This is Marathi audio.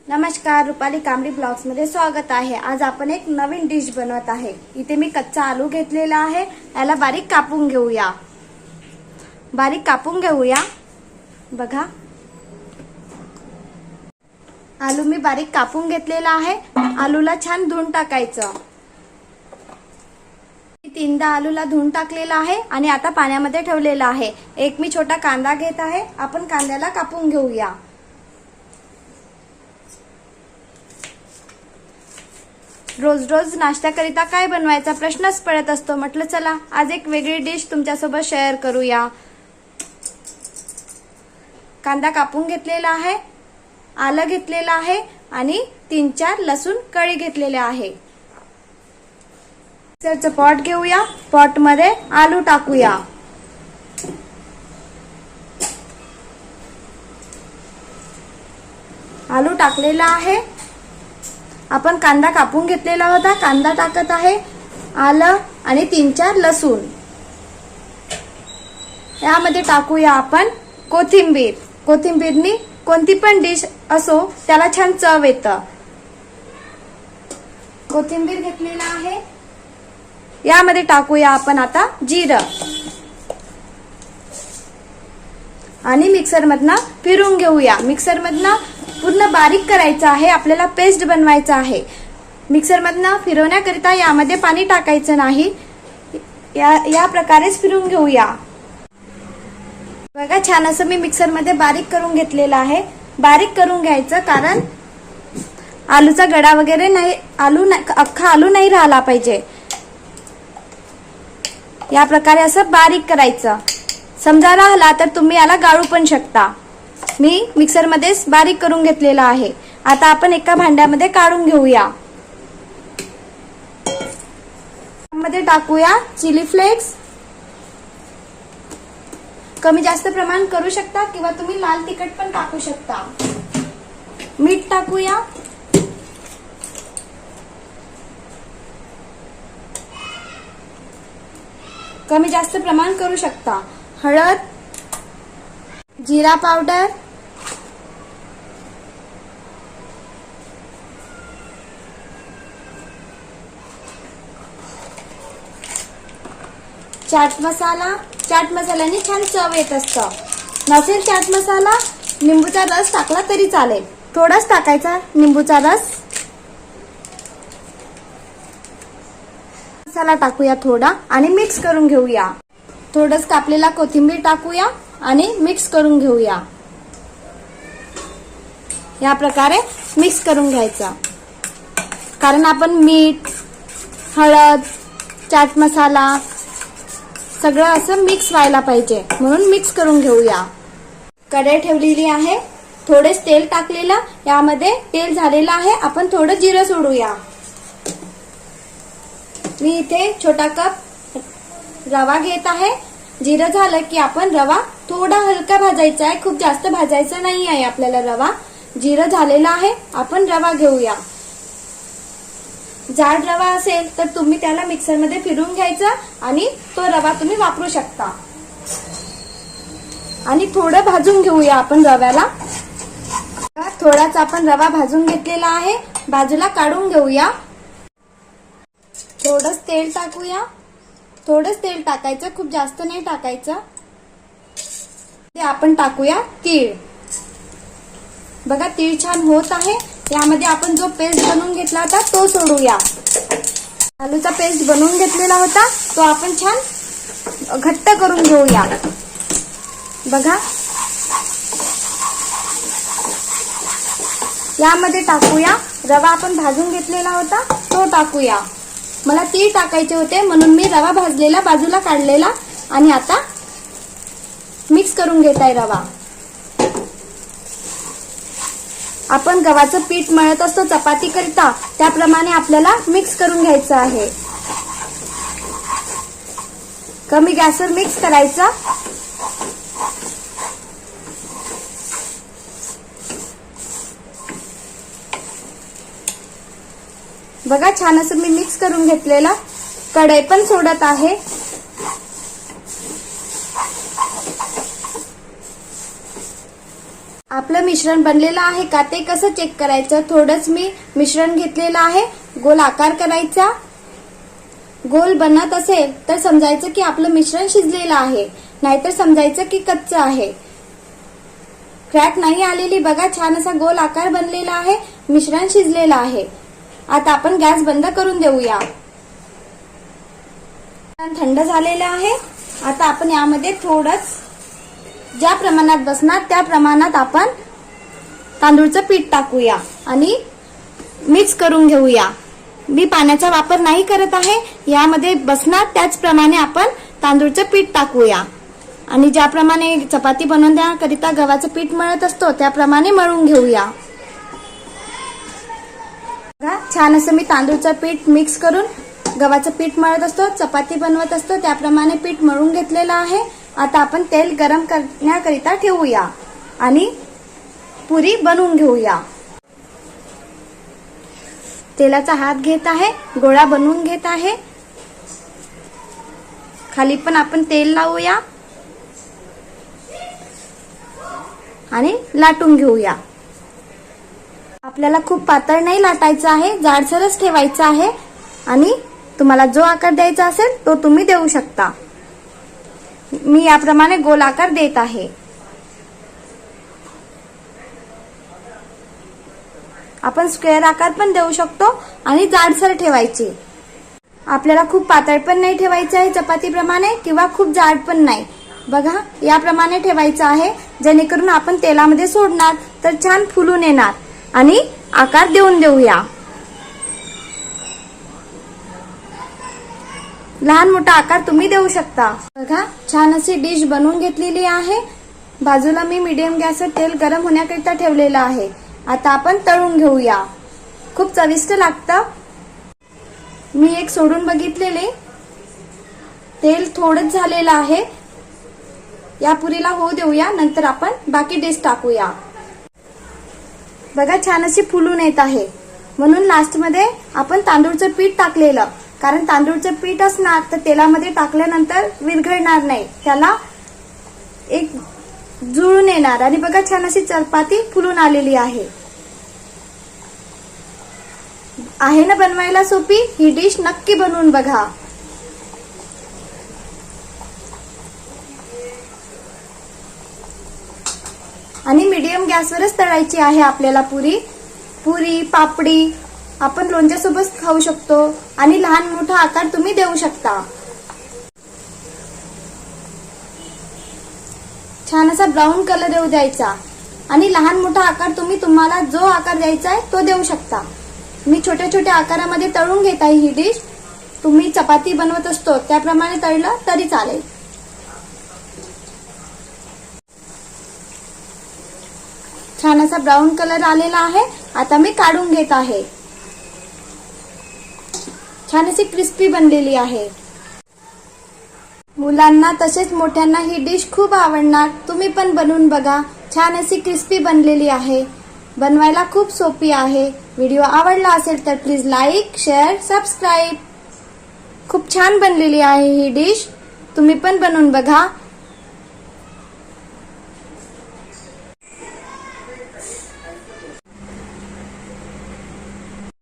नमस्कार, रुपाली कांबडी ब्लॉग्स मध्ये स्वागत आहे। आज आपण एक नवीन डिश बनवत आहे। इथे मी कच्चा आलू घेतलेला आहे, याला बारीक कापून घेऊया। बघा, आलू मी बारीक कापून घेतलेला आहे। आलूला छान धुवून टाकायचं। तीनदा आलूला धुवून टाकलेला आहे आणि आता पाण्यामध्ये ठेवलेला आहे। एक मी छोटा कांदा घेत आहे, आपण कांद्याला कापून घेऊया। रोज रोज नाश्त्याकरिता काय बनवायचा प्रश्नच पडत असतो। म्हटलं चला आज एक वेगळी डिश तुमच्यासोबत शेअर करूया। कांदा कापून घेतलेला आहे, आलं घेतलेलं आहे आणि 3-4 लसूण कळी घेतलेले आहे। मिक्सरचं पॉट घेऊया, पॉट मध्ये आलू टाकूया। आलू टाकलेला आहे, आपण कांदा कापून घेतलेला होता, कांदा टाकत आहे, आलं आणि 3-4 लसूण। यामध्ये टाकूया आपण कोथिंबीर। कोथिंबीरनी कोणती पण डिश असो त्याला छान चव येतं। कोथिंबीर घेतलेला आहे, यामध्ये टाकूया आपण आता जिरं आणि मिक्सर मधनं फिरून घेऊया। मिक्सर मधनं पूर्ण बारीक करायचं आहे, आपल्याला पेस्ट बनवायचं आहे। मिक्सर मधनं फिरवण्याकरिता यामध्ये पाणी टाकायचं नाही, या प्रकारेच फिरून घेऊया। बघा, छान असं मी मिक्सर मध्ये बारीक करून घेतलेलं आहे। बारीक करून घ्यायचं, कारण आलूचा गडा वगैरे नाही, अख्खा आलू नाही राहिला पाहिजे। या प्रकारे असं बारीक करायचं। समजा राहिला तर तुम्ही याला गाळू पण शकता। मी मिक्सर मध्येच बारीक करून घेतलेला आहे। आता आपण एका भांड्यामध्ये काढून घेऊया। मध्ये टाकूया चिली फ्लेक्स, कमी जास्त प्रमाण करू शकता किंवा तुम्ही लाल तिखट पण टाकू शकता। मीठ टाकूया, कमी जास्त प्रमाण करू शकता। हळद, जीरा पावडर, चाट मसाला। चाट मसाल्याने छान चव येत असतं। नसेल चाट मसाला, लिंबूचा रस टाकला तरी चालेल, थोडाच टाकायचा लिंबूचा रस। मसाला टाकूया थोडा आणि मिक्स करून घेऊया। थोडंच कापलेला कोथिंबीर टाकूया आणि मिक्स करून घेऊया। या प्रकारे मिक्स करून घ्यायचा, कारण आपण मीठ, हळद, चाट मसाला सगळं असं मिक्स व्हायला पाहिजे, म्हणून मिक्स करून घेऊया। कढई ठेवलेली आहे, थोडेच तेल टाकलेलं, यामध्ये तेल झालेलं आहे। आपण थोडं जिरं सोडूया। मी इथे छोटा कप रवा घेत आहे। जिरं झालं की आपण रवा थोडा हलका भाजायचा आहे, खूप जास्त भाजायचा नाही आहे आपल्याला रवा। जिरं झालेला आहे, आपण रवा घेऊया। जाड रवा असेल तर तुम्ही त्याला मिक्सर मध्ये फिरून घ्यायचा आणि तो रवा तुम्ही वापरू शकता। आणि थोडं भाजून घेऊया आपण रव्याला। थोडाच आपण रवा भाजून घेतलेला आहे, बाजूला काढून घेऊया। थोडंच तेल टाकूया, थोडंच तेल टाकायचं, खूप जास्त नाही टाकायचं। ते आपण टाकूया तीळ। बघा, तीळ छान होत आहे। यामध्ये आपण जो पेस्ट बनवून घेतला होता तो सोडूया। आलूचा पेस्ट बनवून घेतलेला होता तो आपण छान घट्ट करून घेऊया। बघा, यामध्ये टाकूया रवा आपण भाजून घेतलेला होता तो टाकूया। मला तीळ टाकायचे होते म्हणून मी रवा भाजलेला बाजूला काढलेला आणि आता मिक्स करून घेत आहे रवा। आपण गव्हाचं पीठ मळत असतो चपाती करिता, त्याप्रमाणे आपल्याला मिक्स करून घ्यायचं आहे। कमी गॅसवर मिक्स करायचं। बघा, छान असं मी मिक्स करून घेतलेलं। कढई पण सोडत आहे। आपलं मिश्रण बनलेलं आहे का ते कसं चेक करायचं? थोडंच मी मिश्रण घेतलेलं आहे. गोल आकार करायचा. गोल बनत असेल तर समजायचं की आपलं मिश्रण शिजलेलं आहे, नाहीतर समजायचं की कच्चं आहे. क्रॅक नाही आलेली बघा, छान असा गोल आकार बनलेला आहे, मिश्रण शिजलेलं आहे. आता आपण गॅस बंद करून देऊया. थंड झालेलं आहे. आता आपण यामध्ये थोडंच ज्या प्रमाणात बसणार त्या प्रमाणात आपण तांदूळचं पीठ टाकूया आणि मिक्स करून घेऊया. मी पाण्याचा वापर नाही करत आहे. यामध्ये बसणार त्याचप्रमाणे आपण तांदूळचं पीठ टाकूया आणि ज्याप्रमाणे चपाती बनवण्याकरिता गव्हाचं पीठ मळत असतो त्याप्रमाणे मळून घेऊया. छान असं मी तांदूळचं पीठ मिक्स करून गव्हाचं पीठ मळत असतो, चपाती बनवत असतो त्याप्रमाणे पीठ मळून घेतलेलं आहे. आता आपण तेल गरम करण्याकरिता ठेवूया आणि पुरी बनवून घेऊया. तेलाचा हात घेत आहे, गोळा बनवून घेत आहे. खाली पण आपण तेल लावूया आणि लाटून घेऊया. आपल्याला खूप पातळ नाही लाटायचं आहे, जाडसरच ठेवायचं आहे आणि तुम्हाला जो आकार द्यायचा असेल तो तुम्ही देऊ शकता. मी याप्रमाणे गोल आकार देत आहे. आपण स्क्वेअर आकार पण देऊ शकतो आणि जाडसर ठेवायची. आपल्याला खूप पातळ पण नाही ठेवायचं आहे चपातीप्रमाणे किंवा खूप जाड पण नाही. बघा याप्रमाणे ठेवायचं आहे, जेणेकरून आपण तेलामध्ये सोडणार तर छान फुलून येणार. आणि आकार देऊन देऊया. लहान मोठा आकार तुम्ही देऊ शकता. बघा छान अशी डिश बनवून घेतलेली आहे. बाजूला मी मीडियम गॅसवर तेल गरम होण्याकरिता ठेवलेलं आहे. आता आपण तळून घेऊया. खूप चविष्ट लागतं. मी एक सोडून बघितलेले, तेल थोडंच झालेलं आहे. या पुरीला होऊ देऊया, नंतर आपण बाकी डिश टाकूया. बघा छान अशी फुलून येत आहे. म्हणून लास्टमध्ये आपण तांदूळचं पीठ टाकलेलं, कारण तांदूळचं पीठ असणार तर तेलामध्ये टाकल्यानंतर विरघळणार नाही, त्याला एक जुळून येणार. आणि बघा छान अशी चपाती फुलून आलेली आहे. आहे ना बनवायला सोपी? ही डिश नक्की बनवून बघा. आणि मीडियम गॅसवरच तळायची आहे आपल्याला पुरी. पुरी पापडी आपण लोणच्यासोबत खाऊ शकतो आणि लहान मोठा आकार तुम्ही देऊ शकता. छान असा ब्राऊन कलर येऊ द्यायचा आणि लहान मोठा आकार तुम्हाला जो आकार द्यायचा आहे तो देऊ शकता. मी छोट्या छोट्या आकारामध्ये तळून घेत आहे ही डिश. तुम्ही चपाती बनवत असतो त्याप्रमाणे तळलं तरी चालेल. छान असा ब्राऊन कलर आलेला आहे. आता मी काढून घेत आहे. छान अशी क्रिस्पी बनलेली आहे. मुलांना तसेच मोठ्यांना ही डिश खूप आवडणार. तुम्ही पण बनवून बघा. छान अशी क्रिस्पी बनलेली आहे. बनवायला खूप सोपी आहे. व्हिडिओ आवडला असेल तर प्लीज लाईक, शेअर, सबस्क्राईब. खूप छान बनलेली आहे ही डिश. तुम्ही पण बनवून बघा.